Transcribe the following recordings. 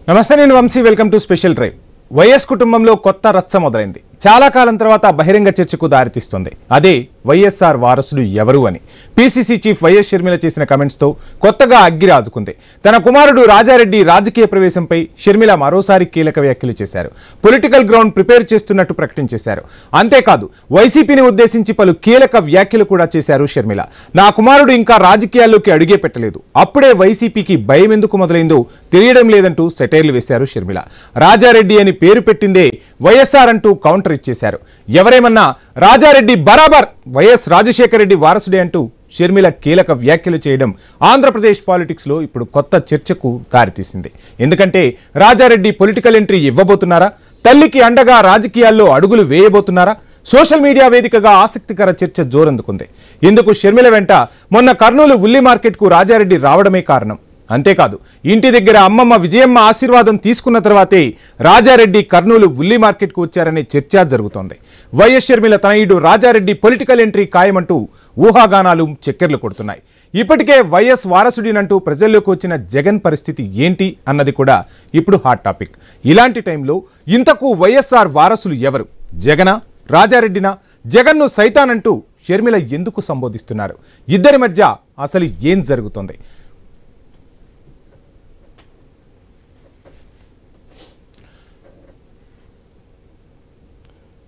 నమస్తే, నేను Vamshi. Welcome to special drive. YS కుటుంబంలో కొత్త రచ్చ మొదలైంది. చాలా కాలం తర్వాత బహిరంగ చర్చకు దారితీస్తుంది. అదే వైఎస్ఆర్ వారసుడు ఎవరు అని పీసీసీ చీఫ్ వైఎస్ షర్మిల చేసిన కమెంట్స్తో కొత్తగా అగ్గి రాజుకుంది. తన కుమారుడు రాజారెడ్డి రాజకీయ ప్రవేశంపై షర్మిల మరోసారి కీలక వ్యాఖ్యలు చేశారు. పొలిటికల్ గ్రౌండ్ ప్రిపేర్ చేస్తున్నట్టు ప్రకటించేశారు. అంతేకాదు, వైసీపీని ఉద్దేశించి పలు కీలక వ్యాఖ్యలు కూడా చేశారు షర్మిల. నా కుమారుడు ఇంకా రాజకీయాల్లోకి అడుగే పెట్టలేదు, అప్పుడే వైసీపీకి భయం ఎందుకు మొదలైందో తెలియడం లేదంటూ సెటైర్లు వేశారు షర్మిల. రాజారెడ్డి అని పేరు పెట్టిందే వైఎస్ఆర్ అంటూ కౌంటర్ ఇచ్చేశారు. ఎవరేమన్నా రాజారెడ్డి బరాబర్ వైఎస్ రాజశేఖర రెడ్డి వారసుడే అంటూ షర్మిల కీలక వ్యాఖ్యలు చేయడం ఆంధ్రప్రదేశ్ పాలిటిక్స్ లో ఇప్పుడు కొత్త చర్చకు దారితీసింది. ఎందుకంటే రాజారెడ్డి పొలిటికల్ ఎంట్రీ ఇవ్వబోతున్నారా, తల్లికి అండగా రాజకీయాల్లో అడుగులు వేయబోతున్నారా? సోషల్ మీడియా వేదికగా ఆసక్తికర చర్చ జోరందుకుంది. ఇందుకు షర్మిల వెంట మొన్న కర్నూలు ఉల్లి మార్కెట్ కు రాజారెడ్డి రావడమే కారణం. అంతేకాదు, ఇంటి దగ్గర అమ్మమ్మ విజయమ్మ ఆశీర్వాదం తీసుకున్న తర్వాతే రాజారెడ్డి కర్నూలు ఉల్లి మార్కెట్కు వచ్చారనే చర్చ జరుగుతోంది. వైఎస్ షర్మిల తనయుడు రాజారెడ్డి పొలిటికల్ ఎంట్రీ ఖాయమంటూ ఊహాగానాలు చక్కెర్లు కొడుతున్నాయి. ఇప్పటికే వైఎస్ వారసుడినంటూ ప్రజల్లోకి వచ్చిన జగన్ పరిస్థితి ఏంటి అన్నది కూడా ఇప్పుడు హాట్ టాపిక్. ఇలాంటి టైంలో ఇంతకు వైఎస్ఆర్ వారసులు ఎవరు? జగనా, రాజారెడ్డినా? జగన్ను సైతానంటూ షర్మిల ఎందుకు సంబోధిస్తున్నారు? ఇద్దరి మధ్య అసలు ఏం జరుగుతోంది?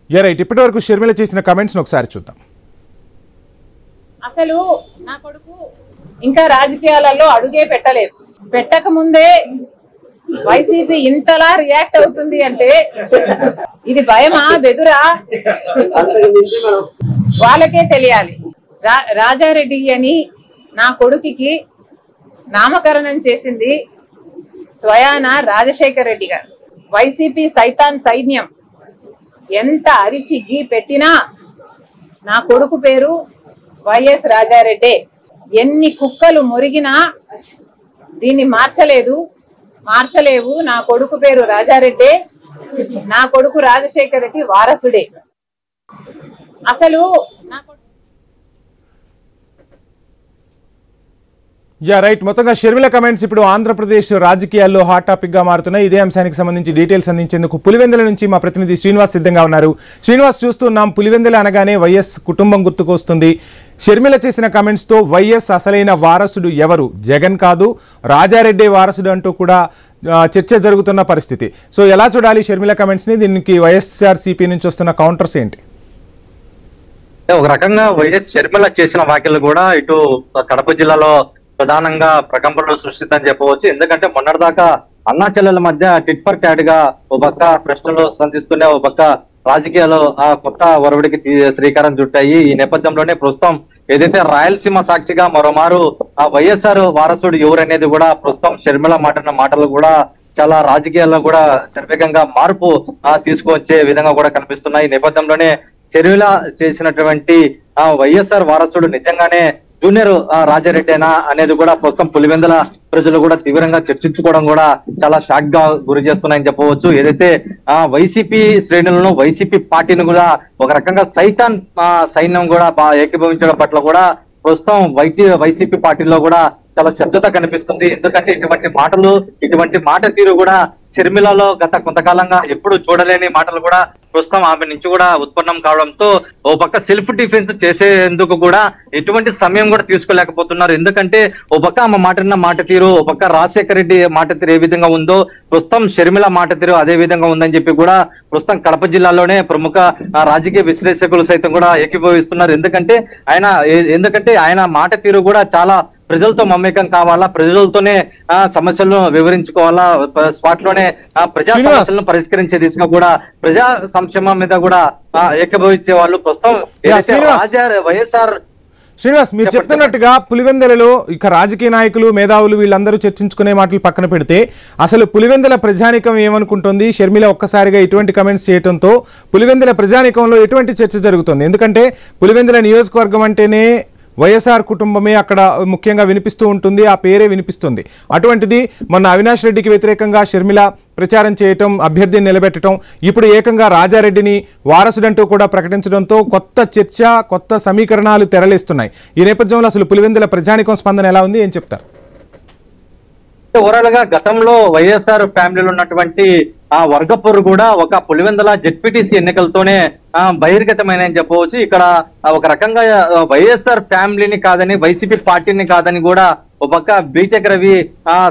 రైట్, ఇప్పటి వరకు షర్మిల చేసిన కమెంట్స్ ఒకసారి చూద్దాం. అసలు నా కొడుకు ఇంకా రాజకీయాలలో అడుగే పెట్టలేదు. పెట్టక ముందే వైసీపీ ఇంతలా రియాక్ట్ అవుతుంది అంటే ఇది భయమా, బెదురా? వాళ్ళకే తెలియాలి. రాజారెడ్డి అని నా కొడుకుకి నామకరణం చేసింది స్వయాన రాజశేఖర రెడ్డి గారు. వైసీపీ సైతాన్ సైన్యం ఎంత అరిచి గీ పెట్టినా నా కొడుకు పేరు వైఎస్ రాజారెడ్డి. ఎన్ని కుక్కలు మురిగినా దీన్ని మార్చలేవు. నా కొడుకు పేరు రాజారెడ్డి, నా కొడుకు రాజశేఖర రెడ్డి వారసుడే. అసలు రైట్, మొత్తంగా షర్మిల కమెంట్స్ ఇప్పుడు ఆంధ్రప్రదేశ్ రాజకీయాల్లో హాట్ టాపిక్ గా మారుతున్నాయి. ఇదే అంశానికి సంబంధించి డీటెయిల్స్ అందించేందుకు పులివెందుల నుంచి మా ప్రతినిధి శ్రీనివాస్ సిద్ధంగా ఉన్నారు. శ్రీనివాస్, చూస్తున్నాం, పులివెందుల అనగానే వైఎస్ కుటుంబం గుర్తుకు వస్తుంది. షర్మిల చేసిన కమెంట్స్ తో వైఎస్ అసలైన వారసుడు ఎవరు? జగన్ కాదు, రాజారెడ్డి వారసుడు అంటూ కూడా చర్చ జరుగుతున్న పరిస్థితి. సో ఎలా చూడాలి షర్మిల కమెంట్స్ ని? దీనికి వైఎస్ఆర్సీపీ నుంచి వస్తున్న కౌంటర్స్ ఏంటి? ఒక రకంగా వైఎస్ షర్మిల చేసిన వ్యాఖ్యలు కూడా ఇటు కడప జిల్లాలో ప్రధానంగా ప్రకంపనలు సృష్టిందని చెప్పవచ్చు. ఎందుకంటే మొన్నటిదాకా అన్నా చెల్లెల మధ్య టిట్ ఫర్ ట్యాట్ గా ఓ పక్క ప్రశ్నలు సంధిస్తూనే ఓ పక్క రాజకీయాలు ఆ కొత్త ఒరవడికి శ్రీకారం చుట్టాయి. ఈ నేపథ్యంలోనే ప్రస్తుతం ఏదైతే రాయలసీమ సాక్షిగా మరోమారు ఆ వైఎస్ఆర్ వారసుడు ఎవరనేది కూడా ప్రస్తుతం షర్మిల మాటలు కూడా చాలా రాజకీయాల్లో కూడా శరవేగంగా మార్పు తీసుకువచ్చే విధంగా కూడా కనిపిస్తున్నాయి. ఈ నేపథ్యంలోనే షర్మిల చేసినటువంటి ఆ వైఎస్ఆర్ వారసుడు నిజంగానే జూనియర్ రాజారెడ్డినా అనేది కూడా ప్రస్తుతం పులివెందుల ప్రజలు కూడా తీవ్రంగా చర్చించుకోవడం కూడా చాలా షాక్ గా గురి చేస్తున్నాయని చెప్పవచ్చు. ఏదైతే వైసీపీ శ్రేణులను, వైసీపీ పార్టీని కూడా ఒక రకంగా సైతాన్ సైన్యం కూడా ఏకీభవించడం పట్ల కూడా ప్రస్తుతం వైసీపీ పార్టీలో కూడా చాలా శ్రద్ధత కనిపిస్తుంది. ఎందుకంటే ఇటువంటి మాట తీరు కూడా షర్మిలలో గత కొంతకాలంగా ఎప్పుడు చూడలేని మాటలు కూడా ప్రస్తుతం ఆమె నుంచి కూడా ఉత్పన్నం కావడంతో ఓ పక్క సెల్ఫ్ డిఫెన్స్ చేసేందుకు కూడా ఎటువంటి సమయం కూడా తీసుకోలేకపోతున్నారు. ఎందుకంటే ఓ పక్క ఆమె మాట తీరు, ఓ పక్క రాజశేఖర రెడ్డి మాట తీరు ఏ విధంగా ఉందో ప్రస్తుతం షర్మిల మాట తీరు అదే విధంగా ఉందని చెప్పి కూడా ప్రస్తుతం కడప జిల్లాలోనే ప్రముఖ రాజకీయ విశ్లేషకులు సైతం కూడా ఏకీభవిస్తున్నారు. ఎందుకంటే ఆయన మాట తీరు కూడా చాలా ప్రజలతో మమేకం కావాలా, ప్రజలతోనే సమస్యలను వివరించుకోవాలా, స్పాట్ లోనే ప్రజా సమస్యలను పరిష్కరించే దిశగా కూడా ప్రజా సంక్షేమం మీద కూడా ఏకీభవించే వాళ్ళు ప్రస్తుతం వైఎస్ఆర్. శ్రీనివాస్, మీరు చెప్తున్నట్టుగా పులివెందులలో ఇక రాజకీయ నాయకులు, మేధావులు వీళ్ళందరూ చర్చించుకునే మాటలు పక్కన పెడితే అసలు పులివెందుల ప్రజానికం ఏమనుకుంటుంది? షర్మిల ఒక్కసారిగా ఇటువంటి కమెంట్స్ చేయడంతో పులివెందుల ప్రజానికంలో ఎటువంటి చర్చ జరుగుతుంది? ఎందుకంటే పులివెందుల నియోజకవర్గం అంటేనే వైఎస్ఆర్ కుటుంబమే అక్కడ ముఖ్యంగా వినిపిస్తూ ఉంటుంది, ఆ పేరే వినిపిస్తుంది. అటువంటిది మొన్న అవినాష్ రెడ్డికి వ్యతిరేకంగా షర్మిల ప్రచారం చేయటం, అభ్యర్థిని నిలబెట్టడం, ఇప్పుడు ఏకంగా రాజారెడ్డిని వారసుడంటూ కూడా ప్రకటించడంతో కొత్త చర్చ, కొత్త సమీకరణాలు తెరలేస్తున్నాయి. ఈ నేపథ్యంలో అసలు పులివెందుల ప్రజానికం స్పందన ఎలా ఉంది, ఏం చెప్తారు? ఓవరాల్ గా గతంలో వైఎస్ఆర్ ఫ్యామిలీలో ఉన్నటువంటి ఆ వర్గపోరు కూడా ఒక పులివెందుల జెడ్పీటీసీ ఎన్నికలతోనే బహిర్గతమైన అని చెప్పవచ్చు. ఇక్కడ ఒక రకంగా వైఎస్ఆర్ ఫ్యామిలీని కాదని, వైసీపీ పార్టీని కాదని కూడా ఒక పక్క బీటెక్ రవి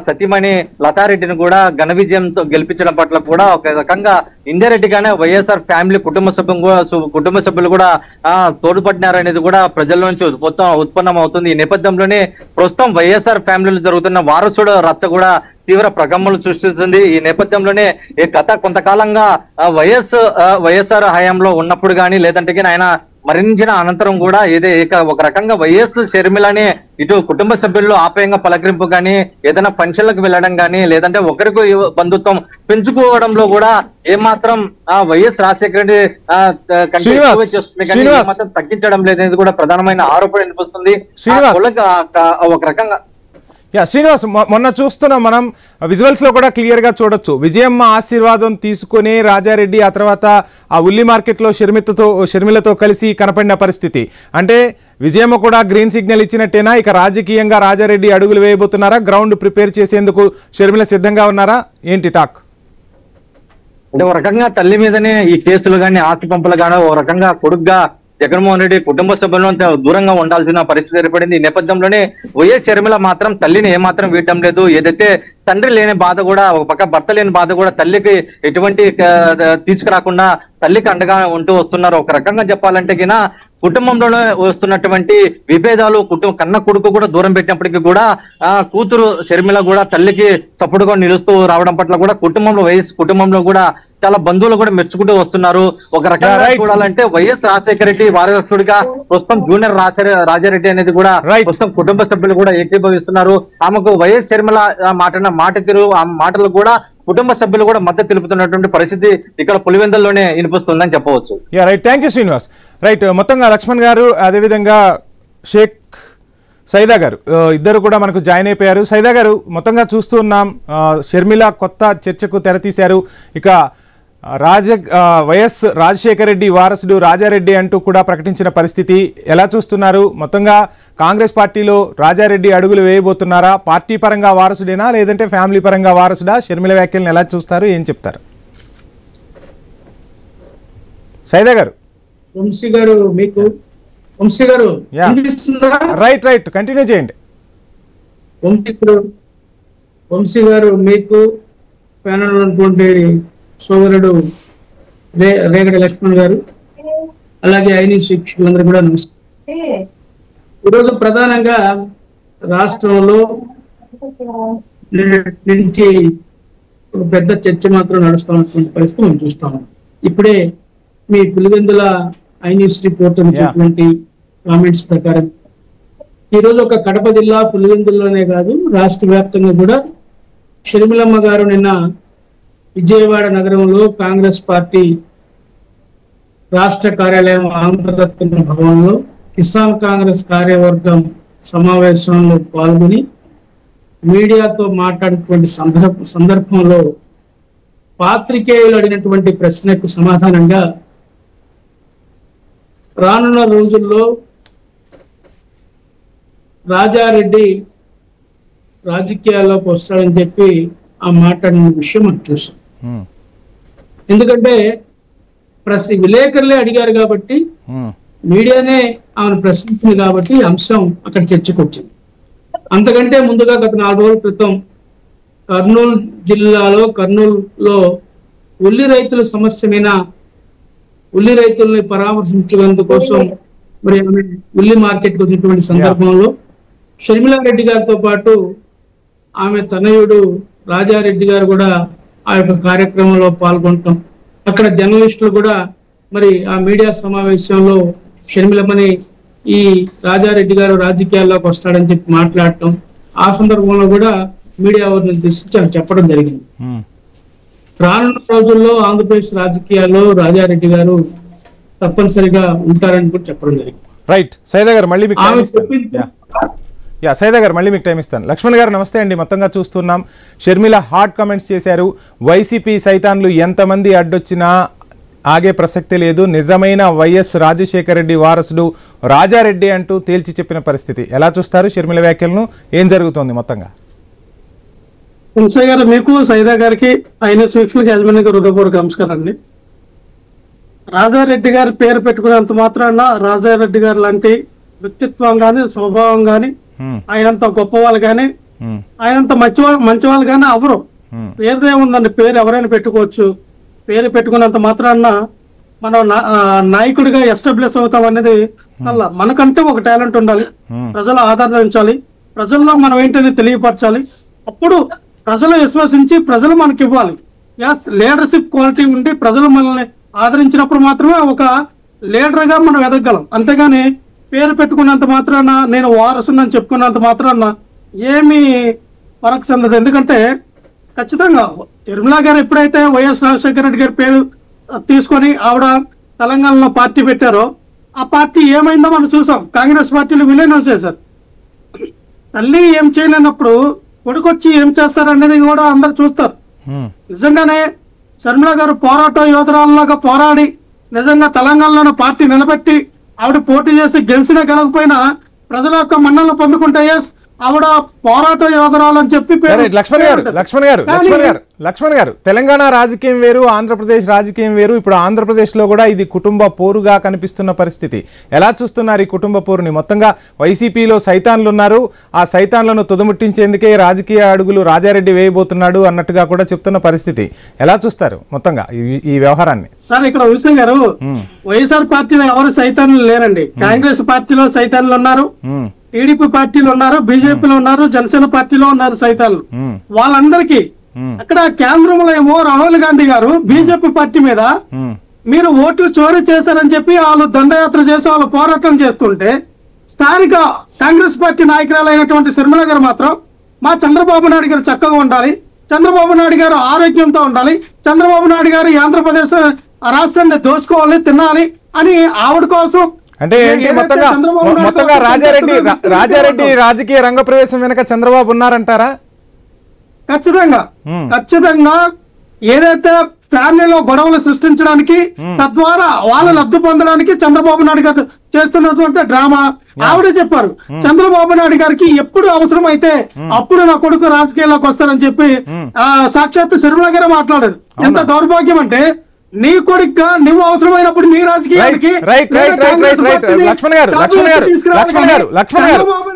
సతీమణి లతారెడ్డిని కూడా ఘన విజయంతో గెలిపించడం పట్ల కూడా ఒక రకంగా ఇండైరెక్ట్ గానే వైఎస్ఆర్ ఫ్యామిలీ కుటుంబ సభ్యులు కూడా తోడ్పడినారనేది కూడా ప్రజల నుంచి మొత్తం ఉత్పన్నం అవుతుంది. ఈ నేపథ్యంలోనే ప్రస్తుతం వైఎస్ఆర్ ఫ్యామిలీలో జరుగుతున్న వారసుడు రచ్చ కూడా తీవ్ర ప్రకంపనలు సృష్టిస్తుంది. ఈ నేపథ్యంలోనే ఈ కథ కొంతకాలంగా వైఎస్ఆర్ హయాంలో ఉన్నప్పుడు కానీ లేదంటే ఆయన మరణించిన అనంతరం కూడా ఒక రకంగా వైఎస్ షర్మిలని ఇటు కుటుంబ సభ్యుల్లో ఆప్యాయంగా పలకరింపు కానీ, ఏదైనా ఫంక్షన్లకు వెళ్ళడం కానీ, లేదంటే ఒకరికి బంధుత్వం పెంచుకోవడంలో కూడా ఏమాత్రం వైఎస్ రాజశేఖర రెడ్డి ఏమాత్రం తగ్గించడం లేదనేది కూడా ప్రధానమైన ఆరోపణ వినిపిస్తుంది. ఒక రకంగా శ్రీనివాస్, మొన్న చూస్తున్నాం మనం విజువల్స్ లో కూడా క్లియర్ గా చూడొచ్చు. విజయమ్మ ఆశీర్వాదం తీసుకుని రాజారెడ్డి ఆ తర్వాత ఆ ఉల్లి మార్కెట్ లో షర్మిలతో కలిసి కనపడిన పరిస్థితి. అంటే విజయమ్మ కూడా గ్రీన్ సిగ్నల్ ఇచ్చినట్టేనా? ఇక రాజకీయంగా రాజారెడ్డి అడుగులు వేయబోతున్నారా? గ్రౌండ్ ప్రిపేర్ చేసేందుకు షర్మిల సిద్ధంగా ఉన్నారా? ఏంటి టాక్? అంటే ఒక రకంగా తల్లి మీదనే ఈ కేసులు కానీ, ఆస్తి పంపులు కానీ ఒక రకంగా కొడుగ్గా జగన్మోహన్ రెడ్డి కుటుంబ సభ్యులను దూరంగా ఉండాల్సిన పరిస్థితి ఏర్పడింది. ఈ నేపథ్యంలోనే వైఎస్ షర్మిల మాత్రం తల్లిని ఏమాత్రం వీడటం లేదు. ఏదైతే తండ్రి లేని బాధ కూడా, ఒక పక్క భర్త లేని బాధ కూడా తల్లికి ఎటువంటి తీసుకురాకుండా తల్లికి అండగా ఉంటూ వస్తున్నారు. ఒక రకంగా చెప్పాలంటే గిన కుటుంబంలోనే వస్తున్నటువంటి విభేదాలు, కన్న కొడుకు కూడా దూరం పెట్టినప్పటికీ కూడా కూతురు షర్మిల కూడా తల్లికి సపోర్టుగా నిలుస్తూ రావడం పట్ల కూడా వైఎస్ కుటుంబంలో కూడా చాలా బంధువులు కూడా మెచ్చుకుంటూ వస్తున్నారు. ఒక రకంగా చూడాలంటే వైఎస్ రాజశేఖర రెడ్డి వారసుడిగా ప్రస్తుతం జూనియర్ రాజారెడ్డి అనేది కూడా ప్రస్తుతం కుటుంబ సభ్యులు కూడా ఏకీభవిస్తున్నారు. ఆమెకు వైఎస్ షర్మిల మాట తీరు, ఆ మాటలు కూడా కుటుంబ సభ్యులు కూడా మద్దతు తెలుపుతున్నటువంటి పరిస్థితి ఇక్కడ పులివెందుల్లోనే వినిపిస్తుందని చెప్పవచ్చు. Right, thank you Srinivas. Right, మొత్తంగా లక్ష్మణ్ గారు అదేవిధంగా షేక్ సైదా గారు ఇద్దరు కూడా మనకు జాయిన్ అయిపోయారు. సైదా గారు, మొత్తంగా చూస్తూ ఉన్నాం షర్మిల కొత్త చర్చకు తెరతీశారు. ఇక వైఎస్ రాజశేఖర రెడ్డి వారసుడు రాజారెడ్డి అంటూ కూడా ప్రకటించిన పరిస్థితి ఎలా చూస్తున్నారు? మొత్తంగా కాంగ్రెస్ పార్టీలో రాజారెడ్డి అడుగులు వేయబోతున్నారా? పార్టీ పరంగా వారసుడేనా లేదంటే ఫ్యామిలీ పరంగా వారసుడా? షర్మిల వ్యాఖ్యలను ఎలా చూస్తారు, ఏం చెప్తారు? సైదా గారు. రైట్, కంటిన్యూ చేయండి. వంశీ గారు, మీకు ప్యానల్ ఉన్నటువంటి సోదరుడు రేగడి లక్ష్మణ్ గారు, అలాగే ఐనీ శిక్షకులందరూ కూడా నమస్కారం. ఈరోజు ప్రధానంగా రాష్ట్రంలో నుంచి ఒక పెద్ద చర్చ మాత్రం నడుస్తున్నటువంటి పరిస్థితి మనం చూస్తాము. ఇప్పుడే మీ పులివెందుల ఐన్యూస్ రిపోర్ట్ వచ్చినటువంటి కామెంట్స్ ప్రకారం ఈరోజు ఒక కడప జిల్లా పులివెందుల్లోనే కాదు రాష్ట్ర వ్యాప్తంగా కూడా షర్మిలమ్మ గారు నిన్న విజయవాడ నగరంలో కాంగ్రెస్ పార్టీ రాష్ట్ర కార్యాలయం ఆంధ్రరత్న భవన్లో కిసాన్ కాంగ్రెస్ కార్యవర్గం సమావేశంలో పాల్గొని మీడియాతో మాట్లాడినటువంటి సందర్భంలో పాత్రికేయులు అడిగినటువంటి ప్రశ్నకు సమాధానంగా రానున్న రోజుల్లో రాజారెడ్డి రాజకీయాల్లోకి వస్తాడని చెప్పి ఆ మాట్లాడిన విషయం మనం చూసాం. ఎందుకంటే విలేకరులే అడిగారు కాబట్టి, మీడియానే ఆమెను ప్రశ్నించింది కాబట్టి అంశం అక్కడ చర్చకు వచ్చింది. అంతకంటే ముందుగా గత 4 రోజుల క్రితం కర్నూలు జిల్లాలో కర్నూలులో ఉల్లి రైతుల సమస్య మీద ఉల్లి రైతుల్ని పరామర్శించేందుకోసం మరి ఉల్లి మార్కెట్కి వచ్చినటువంటి సందర్భంలో షర్మిలారెడ్డి గారితో పాటు ఆమె తనయుడు రాజారెడ్డి గారు కూడా ఆ యొక్క కార్యక్రమంలో పాల్గొనటం, అక్కడ జర్నలిస్టులు కూడా మరి ఆ మీడియా సమావేశంలో షర్మిలమ్మని ఈ రాజారెడ్డి గారు రాజకీయాల్లోకి వస్తాడని చెప్పి మాట్లాడటం, ఆ సందర్భంలో కూడా మీడియా వారిని దృష్టి చెప్పడం జరిగింది. రానున్న రోజుల్లో ఆంధ్రప్రదేశ్ రాజకీయాల్లో రాజారెడ్డి గారు తప్పనిసరిగా ఉంటారని కూడా చెప్పడం జరిగింది. రైట్, సైదా గారు మళ్ళీ మీకు టైం ఇస్తాను. లక్ష్మణ్ గారు నమస్తే అండి. మొత్తంగా చూస్తున్నాం షర్మిల హాట్ కామెంట్స్ చేశారు. వైసీపీ సైతాన్లు ఎంతమంది అడ్డొచ్చినా ఆగే ప్రసక్తి లేదు, నిజమైన వైఎస్ రాజశేఖర రెడ్డి వారసుడు రాజారెడ్డి అంటూ తేల్చి చెప్పిన పరిస్థితి. ఎలా చూస్తారు షర్మిల వ్యాఖ్యలను? ఏం జరుగుతోంది మొత్తంగా? వంశీ గారు, మీకు సైదా గారికి ఐఎన్ఎస్ వీక్షకులకి యజమానికి హృదయపూర్వక నమస్కారం అండి. రాజారెడ్డి గారి పేరు పెట్టుకున్నంత మాత్రాన రాజారెడ్డి గారు లాంటి వ్యక్తిత్వం గాని స్వభావం గాని ఆయనంత గొప్ప వాళ్ళు గాని ఆయనంత మంచి వాళ్ళు గాని అవరు. పేరుదే ఉందండి, పేరు ఎవరైనా పెట్టుకోవచ్చు. పేరు పెట్టుకున్నంత మాత్రాన మనం నాయకుడిగా ఎస్టాబ్లిష్ అవుతాం అనేది అలా మనకంటే ఒక టాలెంట్ ఉండాలి, ప్రజలు ఆదరించాలి, ప్రజల్లో మనం ఏంటనేది తెలియపరచాలి. అప్పుడు ప్రజలు విశ్వసించి ప్రజలు మనకి ఇవ్వాలి. లీడర్షిప్ క్వాలిటీ ఉండి ప్రజలు మనల్ని ఆదరించినప్పుడు మాత్రమే ఒక లీడర్ గా మనం ఎదగలం. అంతేగాని పేరు పెట్టుకున్నంత మాత్రాన నేను వారసుని చెప్పుకున్నంత మాత్రాన ఏమీ ఫరక్ చెందదు. ఎందుకంటే ఖచ్చితంగా తిరుమల గారు ఎప్పుడైతే వైఎస్ రాజశేఖర రెడ్డి గారి పేరు తీసుకొని ఆవిడ తెలంగాణలో పార్టీ పెట్టారో ఆ పార్టీ ఏమైందో మనం చూసాం. కాంగ్రెస్ పార్టీలు విలీనం చేశారు. తల్లి ఏం చేయలేనప్పుడు కొడుకొచ్చి ఏం చేస్తారనేది కూడా అందరు చూస్తారు. నిజంగానే శర్మిల గారు పోరాట యోధురాల్లాగా పోరాడి నిజంగా తెలంగాణలోని పార్టీ నిలబెట్టి ఆవిడ పోటీ చేసి గెలిచినా గెలకపోయినా ప్రజల యొక్క మన్నలను పొందుకుంటే ఆవిడ పోరాట యోధురాలు అని చెప్పి లక్ష్మణ్ గారు తెలంగాణ రాజకీయం వేరు, ఆంధ్రప్రదేశ్ రాజకీయం వేరు. ఇప్పుడు ఆంధ్రప్రదేశ్ లో కూడా ఇది కుటుంబ పోరుగా కనిపిస్తున్న పరిస్థితి. ఎలా చూస్తున్నారు ఈ కుటుంబ పోరుని? మొత్తంగా వైసీపీలో సైతాన్లు ఉన్నారు, ఆ సైతాన్లను తుదముట్టించేందుకే రాజకీయ అడుగులు రాజారెడ్డి వేయబోతున్నాడు అన్నట్టుగా కూడా చెప్తున్న పరిస్థితి. ఎలా చూస్తారు మొత్తంగా ఈ వ్యవహారాన్ని? సార్, ఇక్కడ వంశీ గారు, వైఎస్ఆర్ పార్టీలో ఎవరు సైతాన్లు లేరండి. కాంగ్రెస్ పార్టీలో సైతాన్లు ఉన్నారు, టీడీపీ పార్టీలో ఉన్నారు, బీజేపీలో ఉన్నారు, జనసేన పార్టీలో ఉన్నారు సైతాన్లు. వాళ్ళందరికీ అక్కడ కేంద్రంలో ఏమో రాహుల్ గాంధీ గారు బీజేపీ పార్టీ మీద మీరు ఓట్లు చోరీ చేశారని చెప్పి వాళ్ళు దండయాత్ర చేసి వాళ్ళు పోరాటం చేస్తుంటే స్థానిక కాంగ్రెస్ పార్టీ నాయకురాలైనటువంటి శర్మిల గారు మాత్రం మా చంద్రబాబు నాయుడు గారు చక్కగా ఉండాలి, చంద్రబాబు నాయుడు గారు ఆరోగ్యంతో ఉండాలి, చంద్రబాబు నాయుడు గారు ఆంధ్రప్రదేశ్ రాష్ట్రాన్ని దోచుకోవాలి, తినాలి అని ఆవిడ కోసం అంటే ఏంటి మొత్తంగా రాజారెడ్డి రాజకీయ రంగ ప్రవేశం వెనక చంద్రబాబు ఉన్నారంటారా? ఖచ్చితంగా ఏదైతే ఫ్యామిలీలో గొడవలు సృష్టించడానికి తద్వారా వాళ్ళు లబ్ధి పొందడానికి చంద్రబాబు నాయుడు గారు చేస్తున్నటువంటి డ్రామా. ఆవిడే చెప్పారు చంద్రబాబు నాయుడు గారికి ఎప్పుడు అవసరం అయితే అప్పుడు నా కొడుకు రాజకీయాల్లోకి వస్తారని చెప్పి సాక్షాత్తు శర్మిల గారే మాట్లాడారు. ఎంత దౌర్భాగ్యం అంటే నీ కొడుకుగా నువ్వు అవసరమైనప్పుడు నీ రాజకీయానికి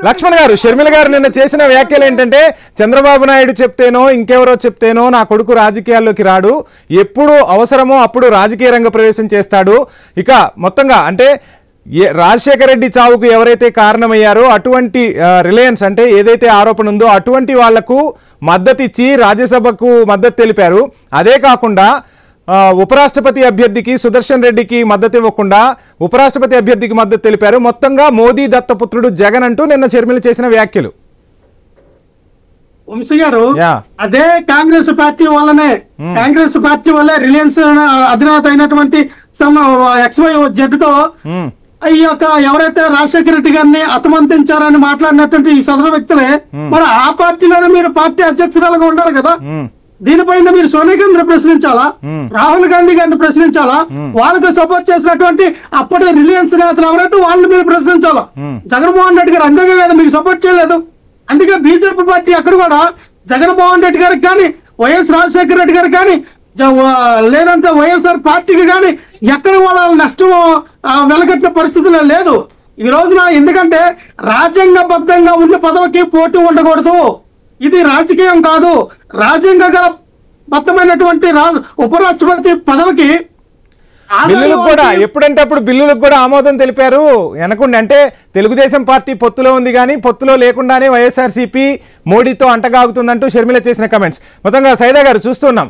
లక్ష్మణ్ గారు షర్మిల గారు నిన్న చేసిన వ్యాఖ్యలు ఏంటంటే చంద్రబాబు నాయుడు చెప్తేనో ఇంకెవరో చెప్తేనో నా కొడుకు రాజకీయాల్లోకి రాడు, ఎప్పుడు అవసరమో అప్పుడు రాజకీయ రంగ ప్రవేశం చేస్తాడు. ఇక మొత్తంగా అంటే రాజశేఖర రెడ్డి చావుకు ఎవరైతే కారణమయ్యారో అటువంటి రిలయన్స్ అంటే ఏదైతే ఆరోపణ ఉందో అటువంటి వాళ్లకు మద్దతు ఇచ్చి రాజ్యసభకు మద్దతు తెలిపారు. అదే కాకుండా ఉపరాష్ట్రపతి అభ్యర్థికి సుదర్శన్ రెడ్డికి మద్దతు ఇవ్వకుండా ఉపరాష్ట్రపతి అభ్యర్థికి మద్దతు తెలిపారు. మొత్తంగా మోదీ దత్తపుత్రుడు జగన్ అంటూ నిన్న షర్మిల చేసిన వ్యాఖ్యలు. వంశీ గారు, అదే కాంగ్రెస్ పార్టీ వల్లే రిలయన్స్ అధినేత అయినటువంటి XYZ తో ఈ యొక్క ఎవరైతే రాజశేఖర రెడ్డి గారిని అతమంతించారని మాట్లాడినటువంటి ఈ సదరు వ్యక్తులే మరి ఆ పార్టీలోనే మీరు పార్టీ అధ్యక్షురాలుగా ఉండాలి కదా. దీనిపైన మీరు సోనియా గాంధీని ప్రశ్నించాలా, రాహుల్ గాంధీ గారిని ప్రశ్నించాలా, వాళ్ళకి సపోర్ట్ చేసినటువంటి అప్పటి రిలయన్స్ నేతలు ఎవరైతే వాళ్ళని మీరు ప్రశ్నించాలా. జగన్మోహన్ రెడ్డి గారు అంతగా కదా మీకు సపోర్ట్ చేయలేదు. అందుకే బీజేపీ పార్టీ అక్కడ కూడా జగన్మోహన్ రెడ్డి గారికి కానీ వైఎస్ రాజశేఖర రెడ్డి గారికి కానీ లేదంటే వైఎస్ఆర్ పార్టీకి కానీ ఎక్కడ వాళ్ళ నష్టం వెలగట్టిన పరిస్థితుల్లో లేదు ఈ రోజున. ఎందుకంటే రాజ్యాంగబద్ధంగా ఉన్న పదవికి పోటీ ఉండకూడదు. ఇది రాజకీయం కాదు. రాజ్యాంగబద్ధమైనటువంటి ఉపరాష్ట్రపతి పదవికి బిల్లులకు కూడా ఎప్పుడంటే అప్పుడు బిల్లులకు కూడా ఆమోదం తెలిపారు. వెనకుండా అంటే తెలుగుదేశం పార్టీ పొత్తులో ఉంది కానీ పొత్తులో లేకుండానే వైఎస్ఆర్సీపీ మోడీతో అంటగాగుతుందంటూ షర్మిల చేసిన కమెంట్స్. మొత్తంగా సైదా గారు చూస్తున్నాం.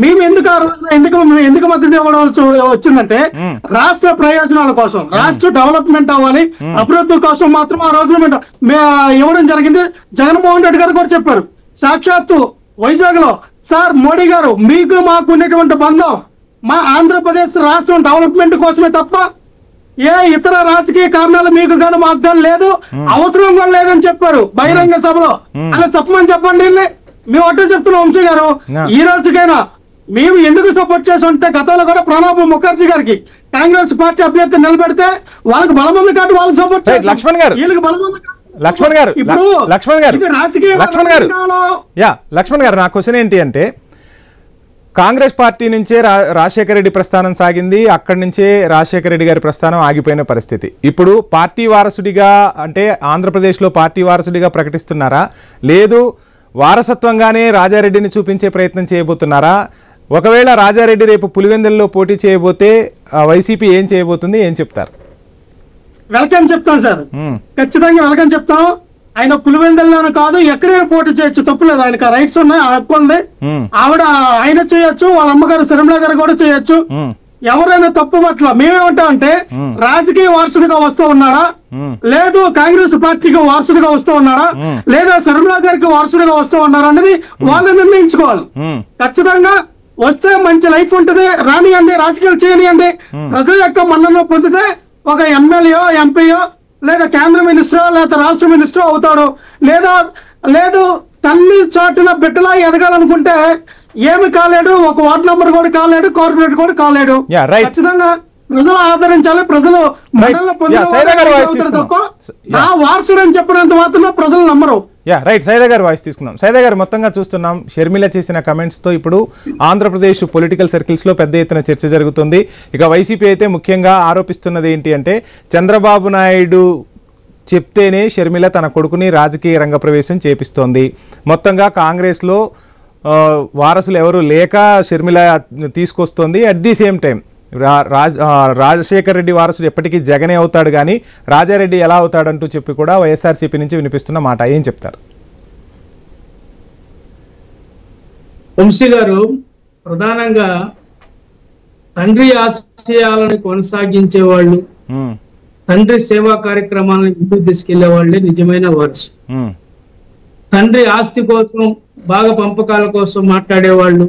మేము ఎందుకు మద్దతు ఇవ్వడం వచ్చిందంటే రాష్ట్ర ప్రయోజనాల కోసం, రాష్ట్ర డెవలప్మెంట్ అవ్వాలి, అభివృద్ధి కోసం మాత్రం ఆ రోజు ఇవ్వడం జరిగింది. జగన్మోహన్ రెడ్డి గారు కూడా చెప్పారు సాక్షాత్తు వైజాగ్ లో, సార్ మోడీ గారు మీకు మాకు ఉన్నటువంటి బంధం మా ఆంధ్రప్రదేశ్ రాష్ట్రం డెవలప్మెంట్ కోసమే తప్ప ఏ ఇతర రాజకీయ కారణాలు మీకు కానీ మాకు కానీ లేదు, అవసరం కూడా లేదని చెప్పారు బహిరంగ సభలో. అలా చెప్పండి. మేము అట్టే చెప్తున్నాం వంశీ గారు. ఈ రోజుకైనా మేము ఎందుకు సపోర్ట్ చేసి ఉంటే గతంలో కూడా ప్రణబ్ ముఖర్జీ గారికి కాంగ్రెస్ పార్టీ అభ్యర్థి నిలబెడితే వాళ్ళకి బలం ఉంది కాబట్టి వాళ్ళు సపోర్ట్ చేస్తారు. లక్ష్మణ్ గారు లక్ష్మణ్ గారు ఇప్పుడు లక్ష్మణ్ గారు ఇది రాజకీయ లక్ష్మణ్ గారు లక్ష్మణ్ గారు నా క్వశ్చన్ ఏంటి అంటే కాంగ్రెస్ పార్టీ నుంచే రాజశేఖర రెడ్డి ప్రస్థానం సాగింది, అక్కడి నుంచే రాజశేఖర రెడ్డి గారి ప్రస్థానం ఆగిపోయిన పరిస్థితి. ఇప్పుడు పార్టీ వారసుడిగా అంటే ఆంధ్రప్రదేశ్లో పార్టీ వారసుడిగా ప్రకటిస్తున్నారా, లేదు వారసత్వంగానే రాజారెడ్డిని చూపించే ప్రయత్నం చేయబోతున్నారా? ఒకవేళ రాజారెడ్డి రేపు పులివెందుల్లో పోటీ చేయబోతే వైసీపీ ఏం చేయబోతుంది, ఏం చెప్తారు? వెల్కమ్ చెప్తాం సార్, ఖచ్చితంగా వెల్కమ్ చెప్తాం. ఆయన పులివెందుల్లోనే కాదు ఎక్కడైనా పోటీ చేయొచ్చు, తప్పులేదు. ఆయనకు రైట్స్ ఉన్నాయి, ఆ హక్కు ఉంది. ఆయన చేయొచ్చు, వాళ్ళ అమ్మగారు శర్మిల గారు కూడా చేయొచ్చు. ఎవరైనా తప్పు పట్ల మేమేమంటామంటే రాజకీయ వారసుడిగా వస్తూ ఉన్నాడా, లేదు కాంగ్రెస్ పార్టీకి వారసుడిగా వస్తూ ఉన్నాడా, లేదా శర్మిల గారికి వారసుడిగా వస్తూ ఉన్నారా అనేది వాళ్ళు నిర్ణయించుకోవాలి. ఖచ్చితంగా వస్తే మంచి లైఫ్ ఉంటుంది, రానియండి, రాజకీయాలు చేయనియండి. ప్రజల యొక్క మన్నను పొందితే ఒక ఎమ్మెల్యే, ఎంపీయో, లేదా కేంద్ర మినిస్టరో లేదా రాష్ట్ర మినిస్టరో అవుతాడు. లేదు తల్లి చాటున బిడ్డలా ఎదగాలనుకుంటే ఏమి కాలేడు, ఒక వార్డు నంబర్ కూడా కాలేడు, కార్పొరేట్ కూడా కాలేడు. ఖచ్చితంగా ప్రజలు ఆదరించాలి, ప్రజలు నా వారసుడు అని చెప్పినంత మాత్రం ప్రజలు నమ్మరు. రైట్, సైదా గారు వాయిస్ తీసుకుందాం. సైదా గారు, మొత్తంగా చూస్తున్నాం షర్మిల చేసిన కమెంట్స్ తో ఇప్పుడు ఆంధ్రప్రదేశ్ పొలిటికల్ సర్కిల్స్ లో పెద్ద ఎత్తున చర్చ జరుగుతుంది. ఇక వైసీపీ అయితే ముఖ్యంగా ఆరోపిస్తున్నది ఏంటి అంటే చంద్రబాబు నాయుడు చెప్తేనే షర్మిల తన కొడుకుని రాజకీయ రంగ ప్రవేశం చేపిస్తోంది. మొత్తంగా కాంగ్రెస్లో వారసులు ఎవరు లేక షర్మిల తీసుకొస్తోంది. At the same time Rajasekhar Reddy వారసుడు ఎప్పటికీ జగనే అవుతాడు, కానీ రాజారెడ్డి ఎలా అవుతాడంటూ చెప్పి కూడా వైఎస్ఆర్సీపీ నుంచి వినిపిస్తున్న మాట, ఏం చెప్తారు? వంశీ గారు, ప్రధానంగా తండ్రి ఆశయాలను కొనసాగించే వాళ్ళు, తండ్రి సేవా కార్యక్రమాలను ముందుకు తీసుకెళ్లే వాళ్ళే నిజమైన వారసు. తండ్రి ఆస్తి కోసం, బాగా పంపకాల కోసం మాట్లాడేవాళ్ళు,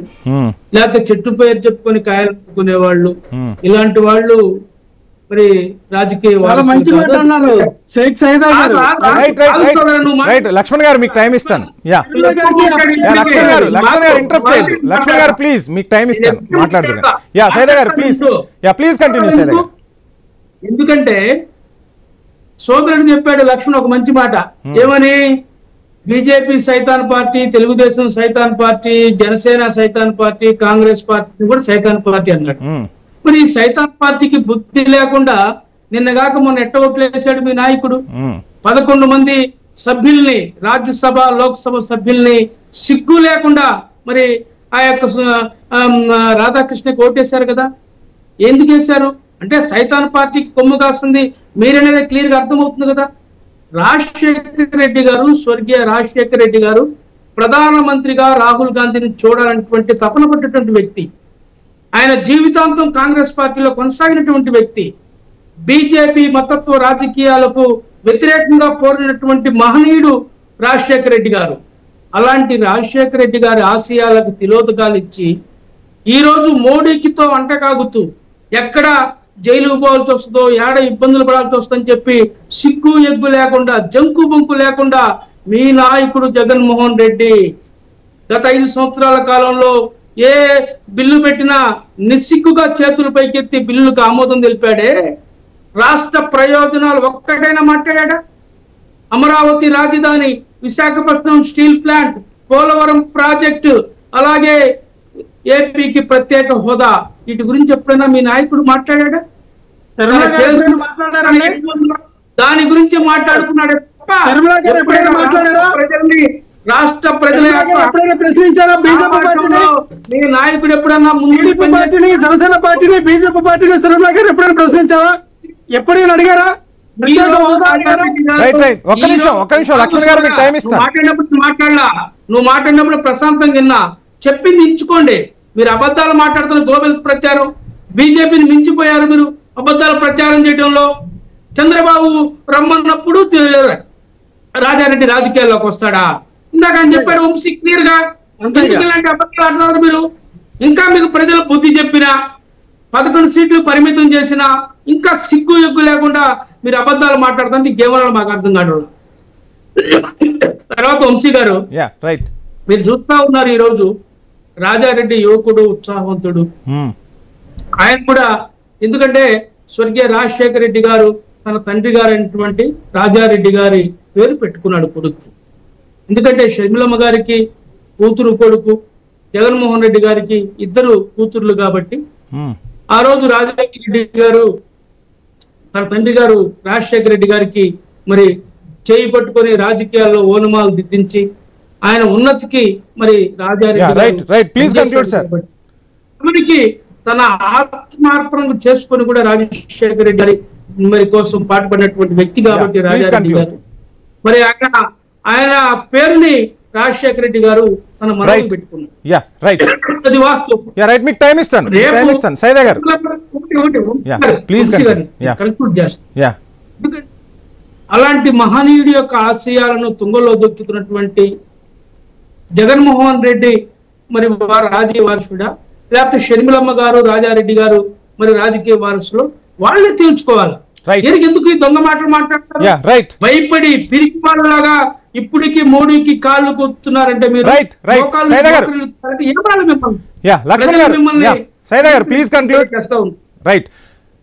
లేకపోతే చెట్టు పేరు చెప్పుకొని కాయలు పట్టుకునే వాళ్ళు, ఇలాంటి వాళ్ళు మరి రాజకీయ లక్ష్మణ్ గారు మీకు టైం ఇస్తాను. లక్ష్మణ్ గారు ప్లీజ్ మీకు టైం ఇస్తాను, మాట్లాడుతున్నారు. సైదా గారు ప్లీజ్ కంటిన్యూ. సైదా గారు, ఎందుకంటే సోదరుడు చెప్పాడు లక్ష్మణ్ ఒక మంచి మాట, ఏమని? బీజేపీ సైతాన్ పార్టీ, తెలుగుదేశం సైతాన్ పార్టీ, జనసేన సైతాన్ పార్టీ, కాంగ్రెస్ పార్టీ కూడా సైతాన్ పార్టీ అన్నాడు. మరి ఈ సైతాన్ పార్టీకి బుద్ధి లేకుండా నిన్నగాక మొన్న ఎట్ట ఓట్లేసాడు మీ నాయకుడు? 11 మంది సభ్యుల్ని, రాజ్యసభ లోక్సభ సభ్యుల్ని సిగ్గు లేకుండా మరి ఆ యొక్క రాధాకృష్ణకి ఓటేశారు కదా. ఎందుకు వేశారు అంటే సైతాన్ పార్టీకి కొమ్ము కాస్తుంది మీరనేది క్లియర్ గా అర్థమవుతుంది కదా. రాజశేఖర రెడ్డి గారు, స్వర్గీయ రాజశేఖర రెడ్డి గారు ప్రధానమంత్రిగా రాహుల్ గాంధీని చూడాలనేటువంటి తపన పడ్డటువంటి వ్యక్తి. ఆయన జీవితాంతం కాంగ్రెస్ పార్టీలో కొనసాగినటువంటి వ్యక్తి. బీజేపీ మతత్వ రాజకీయాలకు వ్యతిరేకంగా పోరినటువంటి మహనీయుడు రాజశేఖర రెడ్డి గారు. అలాంటి రాజశేఖర రెడ్డి గారి ఆశయాలకు తిలోదకాలు ఇచ్చి ఈ రోజు మోడీకితో అంటకాగుతూ ఎక్కడ జైలు పోవాల్సి వస్తుందో, ఏడ ఇబ్బందులు పడాల్సి వస్తుందని చెప్పి సిగ్గు ఎగ్గు లేకుండా, జంకు బొంకు లేకుండా మీ నాయకుడు జగన్మోహన్ రెడ్డి గత 5 సంవత్సరాల కాలంలో ఏ బిల్లు పెట్టినా నిస్సిగ్గుగా చేతులు పైకెత్తి బిల్లులకు ఆమోదం తెలిపాడే. రాష్ట్ర ప్రయోజనాలు ఒక్కటైనా మాట్లాడా? అమరావతి రాజధాని, Visakhapatnam steel plant, Polavaram project, అలాగే ఏపీకి ప్రత్యేక హోదా, వీటి గురించి ఎప్పుడైనా మీ నాయకుడు మాట్లాడా? దాని గురించి మాట్లాడుకున్నాడు. రాష్ట్ర ప్రజల ప్రశ్నించారా మీ నాయకుడు ఎప్పుడన్నా జనసేన పార్టీని, బీజేపీ పార్టీని శర్మిల గారు ఎప్పుడైనా ప్రశ్నించారా? ఎప్పుడైనా అడిగారా? నువ్వు మాట్లాడినప్పుడు ప్రశాంతంగా విన్నా, చెప్పింది ఇచ్చుకోండి. మీరు అబద్ధాలు మాట్లాడుతున్న గోబెల్స్ ప్రచారం, బీజేపీని మించిపోయారు మీరు అబద్ధాలు ప్రచారం చేయడంలో. చంద్రబాబు రమ్మన్నప్పుడు రాజారెడ్డి రాజకీయాల్లోకి వస్తాడా? ఇందాక అని చెప్పాడు వంశీ క్లియర్ గా. ఇలాంటి అబద్ధాలు ఆడుతున్నారు మీరు. ఇంకా మీకు ప్రజలు బుద్ధి చెప్పినా, 11 సీట్లు పరిమితం చేసినా ఇంకా సిగ్గు ఎగ్గు లేకుండా మీరు అబద్ధాలు మాట్లాడుతుంటే ఇంకేమన్నా మాకు అర్థం కాదు. తర్వాత వంశీ గారు, మీరు చూస్తా ఉన్నారు ఈ రోజు రాజారెడ్డి యువకుడు, ఉత్సాహవంతుడు. ఆయన కూడా ఎందుకంటే స్వర్గీయ రాజశేఖర రెడ్డి గారు తన తండ్రి గారైనటువంటి రాజారెడ్డి గారి పేరు పెట్టుకున్నాడు కొడుకు. ఎందుకంటే షర్మిలమ్మ గారికి కూతురు కొడుకు, జగన్మోహన్ రెడ్డి గారికి ఇద్దరు కూతుర్లు కాబట్టి ఆ రోజు రాజశేఖర రెడ్డి గారు తన తండ్రి గారు రాజశేఖర రెడ్డి గారికి మరి చేయి పట్టుకొని రాజకీయాల్లో ఓనమాలు దిద్దించి ఆయన ఉన్నతికి మరి రాజారెడ్డి తన ఆత్మార్పణ చేసుకొని కూడా రాజశేఖర రెడ్డి గారి మరి కోసం పాటుపడినటువంటి వ్యక్తి కాబట్టి రాజారెడ్డి గారు మరి ఆయన పేరుని రాజశేఖర రెడ్డి గారు తన మనసులో పెట్టుకున్నారు. అది వాస్తవం. కన్క్లూడ్ చేస్తాను. అలాంటి మహనీయుడి యొక్క ఆశయాలను తుంగలో దొక్కుతున్నటువంటి జగన్మోహన్ రెడ్డి మరి వారు రాజకీయ వారసుడా, లేకపోతే షర్మిలమ్మ గారు రాజారెడ్డి గారు మరి రాజకీయ వారసులు, వాళ్ళే తేల్చుకోవాలి. ఎందుకు ఈ దొంగ మాటలు మాట్లాడతారు? భయపడి పిరికి వాళ్ళలాగా ఇప్పటికి మోడీకి కాళ్ళు కొత్తున్నారంటే మీరు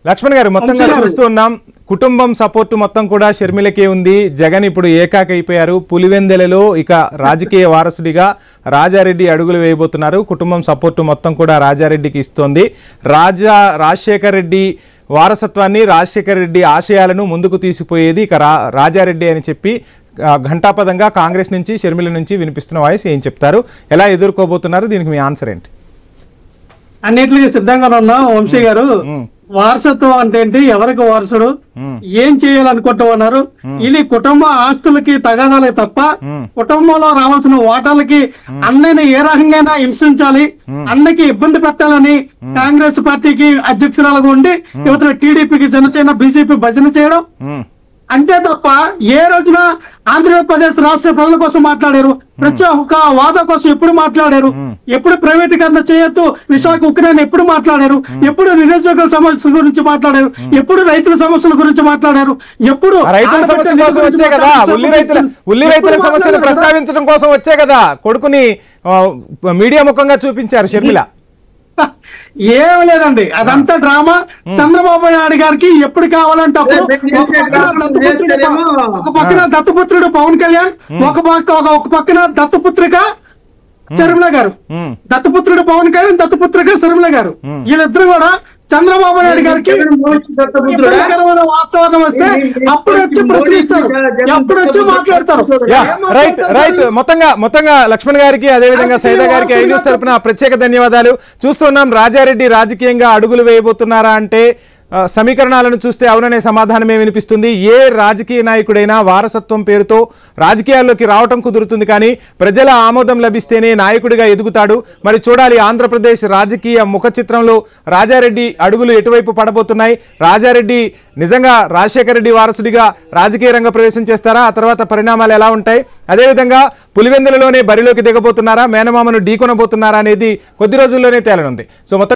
లక్ష్మణ్ గారు మొత్తంగా చూస్తూ ఉన్నాం, కుటుంబం సపోర్టు మొత్తం కూడా షర్మిలకే ఉంది. జగన్ ఇప్పుడు ఏకాకైపోయారు. పులివెందెలలో ఇక రాజకీయ వారసుడిగా రాజారెడ్డి అడుగులు వేయబోతున్నారు. కుటుంబం సపోర్టు మొత్తం కూడా రాజారెడ్డికి ఇస్తోంది. రాజశేఖర్ రెడ్డి వారసత్వాన్ని, రాజశేఖర్ రెడ్డి ఆశయాలను ముందుకు తీసిపోయేది ఇక రాజారెడ్డి అని చెప్పి ఘంటాపదంగా కాంగ్రెస్ నుంచి, షర్మిల నుంచి వినిపిస్తున్న వాయిస్ ఏం చెప్తారు, ఎలా ఎదుర్కోబోతున్నారు, దీనికి మీ ఆన్సర్ ఏంటి? అన్నిటికీ సిద్ధంగా ఉన్నాం వంశీ గారు. వారసత్వం అంటే ఏంటి, ఎవరికి వారసుడు, ఏం చేయాలనుకుంటున్నారు, ఇది కుటుంబ ఆస్తులకి తగాదాలే తప్ప కుటుంబంలో రావాల్సిన వాటాలకి అన్నని ఏ రకంగా హింసించాలి, అన్నకి ఇబ్బంది పెట్టాలని కాంగ్రెస్ పార్టీకి అధ్యక్షురాలుగా ఉండి యువత టీడీపీకి, జనసేన, బీజేపీ భజన చేయడం అంతే తప్ప ఏ రోజున ఆంధ్రప్రదేశ్ రాష్ట్ర ప్రజల కోసం మాట్లాడారు, ప్రతి ఒక్క వాదా కోసం ఎప్పుడు మాట్లాడారు, ఎప్పుడు ప్రైవేటీకరణ చేయొద్దు, విశాఖ ఉక్రెయిన్ ఎప్పుడు మాట్లాడారు, ఎప్పుడు నిరుద్యోగుల సమస్యల గురించి మాట్లాడారు, ఎప్పుడు రైతుల సమస్యల గురించి మాట్లాడారు, ఎప్పుడు రైతుల సమస్య కోసం వచ్చే కదా, ఉల్లి రైతుల సమస్యను ప్రస్తావించడం కోసం వచ్చే కదా కొడుకుని మీడియా ముఖంగా చూపించారు షర్మిల. ఏం లేదండి, అదంతా డ్రామా. చంద్రబాబు నాయుడు గారికి ఎప్పుడు కావాలంటే అప్పుడు ఒక పక్కన దత్తపుత్రుడు పవన్ కళ్యాణ్, ఒక పక్కన దత్తపుత్రిక శర్మిల గారు, దత్తపుత్రుడు పవన్ కళ్యాణ్, దత్తపుత్రిక శర్మిల గారు, వీళ్ళిద్దరు కూడా చంద్రబాబు నాయుడు గారికి వాతావరణం వస్తే అప్పుడు వచ్చి ప్రశ్నిస్తారు, అప్పుడు వచ్చి మాట్లాడతారు. మొత్తంగా లక్ష్మణ్ గారికి, అదేవిధంగా సైదా గారికి ఐ న్యూస్ తరపున ప్రత్యేక ధన్యవాదాలు. చూస్తున్నాం రాజారెడ్డి రాజకీయంగా అడుగులు వేయబోతున్నారా అంటే సమీకరణాలను చూస్తే అవుననే సమాధానమే వినిపిస్తుంది. ఏ రాజకీయ నాయకుడైనా వారసత్వం పేరుతో రాజకీయాల్లోకి రావటం కుదురుతుంది, కానీ ప్రజల ఆమోదం లభిస్తేనే నాయకుడిగా ఎదుగుతాడు. మరి చూడాలి ఆంధ్రప్రదేశ్ రాజకీయ ముఖ చిత్రంలో రాజారెడ్డి అడుగులు ఎటువైపు పడబోతున్నాయి. రాజారెడ్డి నిజంగా రాజశేఖర రెడ్డి వారసుడిగా రాజకీయ రంగ ప్రవేశం చేస్తారా, ఆ తర్వాత పరిణామాలు ఎలా ఉంటాయి, అదేవిధంగా పులివెందులలోనే బరిలోకి దిగబోతున్నారా, మేనమామను ఢీకొనబోతున్నారా అనేది కొద్ది రోజుల్లోనే తేలనుంది. సో మొత్తం